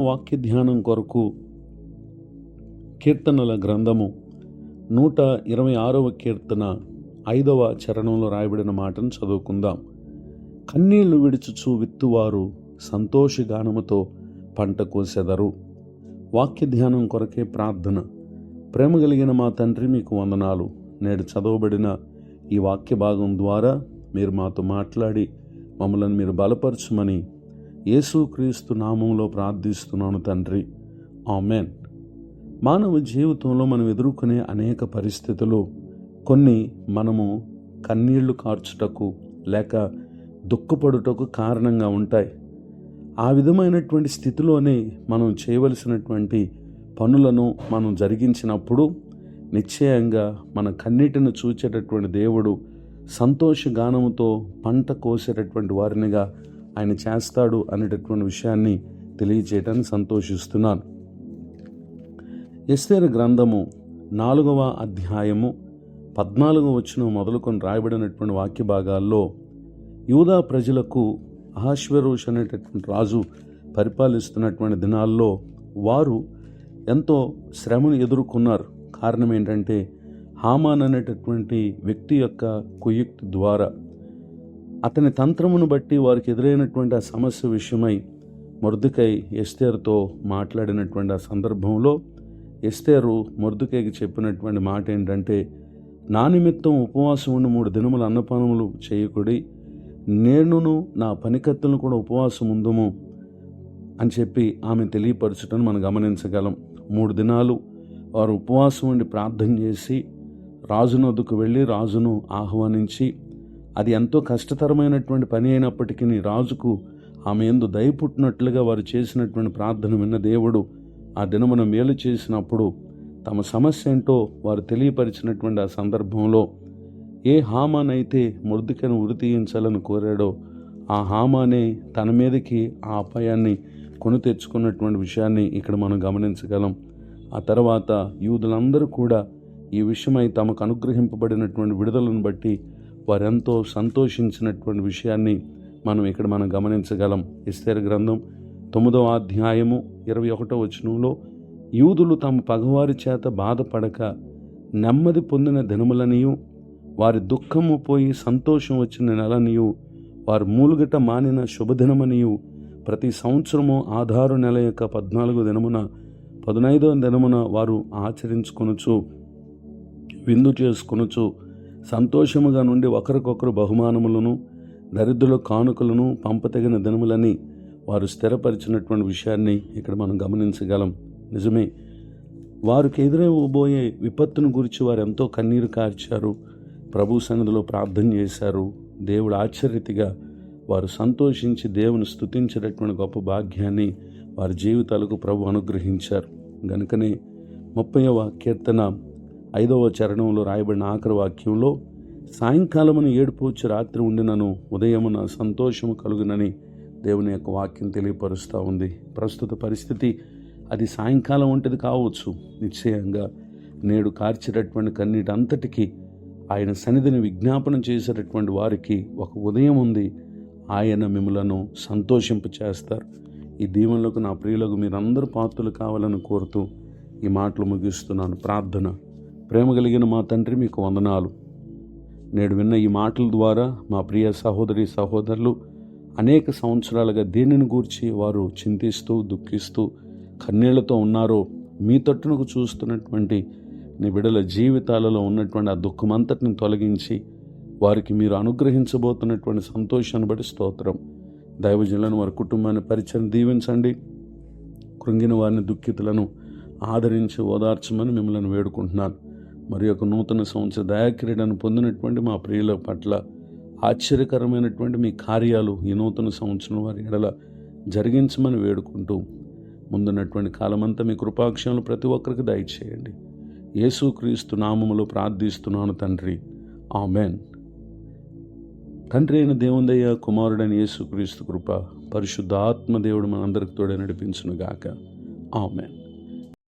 వాక్య ధ్యానం కొరకు కీర్తనల గ్రంథము 126వ కీర్తన 5వ చరణంలో రాయబడిన మాటను చదువుకుందాం. కన్నీళ్లు విడుచుచు విత్తువారు సంతోషగానముతో పంట కోసెదరు. వాక్య ధ్యానం కొరకే ప్రార్థన. ప్రేమ కలిగిన మా తండ్రి, మీకు వందనాలు. నేడు చదవబడిన ఈ వాక్య భాగం ద్వారా మీరు మాతో మాట్లాడి మమ్మల్ని మీరు బలపరచుమని యేసుక్రీస్తు నామంలో ప్రార్థిస్తున్నాను తండ్రి. ఆమెన్. మానవ జీవితంలో మనం ఎదుర్కొనే అనేక పరిస్థితులు కొన్ని మనము కన్నీళ్లు కార్చుటకు లేక దుఃఖపడుటకు కారణంగా ఉంటాయి. ఆ విధమైనటువంటి స్థితిలోనే మనం చేయవలసినటువంటి పనులను మనం జరిగించినప్పుడు నిశ్చయంగా మన కన్నీటిని చూచేటటువంటి దేవుడు సంతోషగానముతో పంట కోసేటటువంటి వారినిగా ఆయన చేస్తాడు అనేటటువంటి విషయాన్ని తెలియజేయడానికి సంతోషిస్తున్నాను. ఎస్తేరు గ్రంథము 4వ అధ్యాయము 14వ వచనం మొదలుకొని రాయబడినటువంటి వాక్య భాగాల్లో యూదా ప్రజలకు అహష్వేరోషు అనేటటువంటి రాజు పరిపాలిస్తున్నటువంటి దినాల్లో వారు ఎంతో శ్రమను ఎదుర్కొన్నారు. కారణం ఏంటంటే హామాన్ అనేటటువంటి వ్యక్తి యొక్క కుయుక్తి ద్వారా అతని తంత్రమును బట్టి వారికి ఎదురైనటువంటి ఆ సమస్య విషయమై మొర్దెకై ఎస్తేరుతో మాట్లాడినటువంటి ఆ సందర్భంలో ఎస్తేరు మొర్దెకైకి చెప్పినటువంటి మాట ఏంటంటే, నా నిమిత్తం ఉపవాసం ఉండి 3 దినములు అన్నపానములు చేయకుడి, నేనును నా పనికత్తులను కూడా ఉపవాసం ఉందుము అని చెప్పి ఆమె తెలియపరచటను మనం గమనించగలం. 3 దినాలు వారు ఉపవాసం ఉండి ప్రార్థన చేసి రాజునొద్దకు వెళ్ళి రాజును ఆహ్వానించి, అది ఎంతో కష్టతరమైనటువంటి పని అయినప్పటికీ రాజుకు ఆమె యందు దయ పుట్టినట్లుగా వారు చేసినటువంటి ప్రార్థన విన్న దేవుడు ఆ దినమున మేలు చేసినప్పుడు తమ సమస్య ఏంటో వారు తెలియపరిచినటువంటి ఆ సందర్భంలో ఏ హామాన్ అయితే మొర్దెకైను ఉరి తీయించాలని కోరాడో ఆ హామానే తన మీదకి ఆ అపాయాన్ని కొని తెచ్చుకున్నటువంటి విషయాన్ని ఇక్కడ మనం గమనించగలం. ఆ తర్వాత యూదులందరూ కూడా ఈ విషయమై తమకు అనుగ్రహింపబడినటువంటి విడుదలను బట్టి వారెంతో సంతోషించినటువంటి విషయాన్ని మనం గమనించగలం. ఎస్తేరు గ్రంథం 9వ అధ్యాయము 21వ వచనంలో యూదులు తమ పగవారి చేత బాధపడక నెమ్మది పొందిన దినములనియు వారి దుఃఖము పోయి సంతోషం వచ్చిన నెలనియు వారు మూలుగట మానిన శుభదినమనియు ప్రతి సంవత్సరము ఆధారు నెల యొక్క 14వ దినమున 15వ దినమున వారు ఆచరించుకొనుచు విందు చేసుకొనుచు సంతోషముగా నుండి ఒకరికొకరు బహుమానములను దరిద్రుల కానుకలను పంపతగిన దినములని వారు స్థిరపరిచినటువంటి విషయాన్ని ఇక్కడ మనం గమనించగలం. నిజమే, వారికి ఎదురైపోబోయే విపత్తును గురించి వారు ఎంతో కన్నీరు కార్చారు, ప్రభు సన్నిధిలో ప్రార్థన చేశారు. దేవుడు ఆశ్చర్యతిగా వారు సంతోషించి దేవుని స్తుతించేటటువంటి గొప్ప భాగ్యాన్ని వారి జీవితాలకు ప్రభు అనుగ్రహించారు. గనుకనే 30వ కీర్తన 5వ చరణంలో రాయబడిన ఆఖరి వాక్యంలో సాయంకాలమున ఏడుపు వచ్చి రాత్రి ఉండినను ఉదయమున సంతోషము కలుగునని దేవుని యొక్క వాక్యం తెలియపరుస్తూ ఉంది. ప్రస్తుత పరిస్థితి అది సాయంకాలం వంటిది కావచ్చు. నిశ్చయంగా నేడు కార్చేటటువంటి కన్నీటి అంతటికీ ఆయన సన్నిధిని విజ్ఞాపనం చేసేటటువంటి వారికి ఒక ఉదయం ఉంది. ఆయన మిమ్మలను సంతోషింప చేస్తారు. ఈ దీవెనలకు నా ప్రియులకు మీరందరూ పాత్రలు కావాలని కోరుతూ ఈ మాటలు ముగిస్తున్నాను. ప్రార్థన. ప్రేమ కలిగిన మా తండ్రి, మీకు వందనాలు. నేడు విన్న ఈ మాటల ద్వారా మా ప్రియ సహోదరి సహోదరులు అనేక సంవత్సరాలుగా దేనిని గూర్చి వారు చింతిస్తూ దుఃఖిస్తూ కన్నీళ్లతో ఉన్నారో మీ తట్టునకు చూస్తున్నటువంటి నీ బిడ్డల జీవితాలలో ఉన్నటువంటి ఆ దుఃఖమంతటిని తొలగించి వారికి మీరు అనుగ్రహించబోతున్నటువంటి సంతోషాన్ని బట్టి స్తోత్రం. దైవజనులను వారి కుటుంబాన్ని పరిచయం దీవించండి. కృంగిన వారిని దుఃఖితులను ఆదరించి ఓదార్చమని మిమ్మల్ని వేడుకుంటున్నాను. మరి యొక్క నూతన సంవత్సర దయాకిరీటాన్ని పొందినటువంటి మా ప్రియుల పట్ల ఆశ్చర్యకరమైనటువంటి మీ కార్యాలు ఈ నూతన సంవత్సరం వారి ఎడల జరిగించమని వేడుకుంటూ ముందున్నటువంటి కాలమంతా మీ కృపాక్షణలు ప్రతి ఒక్కరికి దయచేయండి. యేసుక్రీస్తు నామములో ప్రార్థిస్తున్నాను తండ్రి. ఆమెన్. తండ్రి అయిన దేవుందయ్య, కుమారుడైన యేసుక్రీస్తు కృప, పరిశుద్ధ ఆత్మదేవుడు మనందరికి తోడే నడిపించునుగాక. ఆమెన్.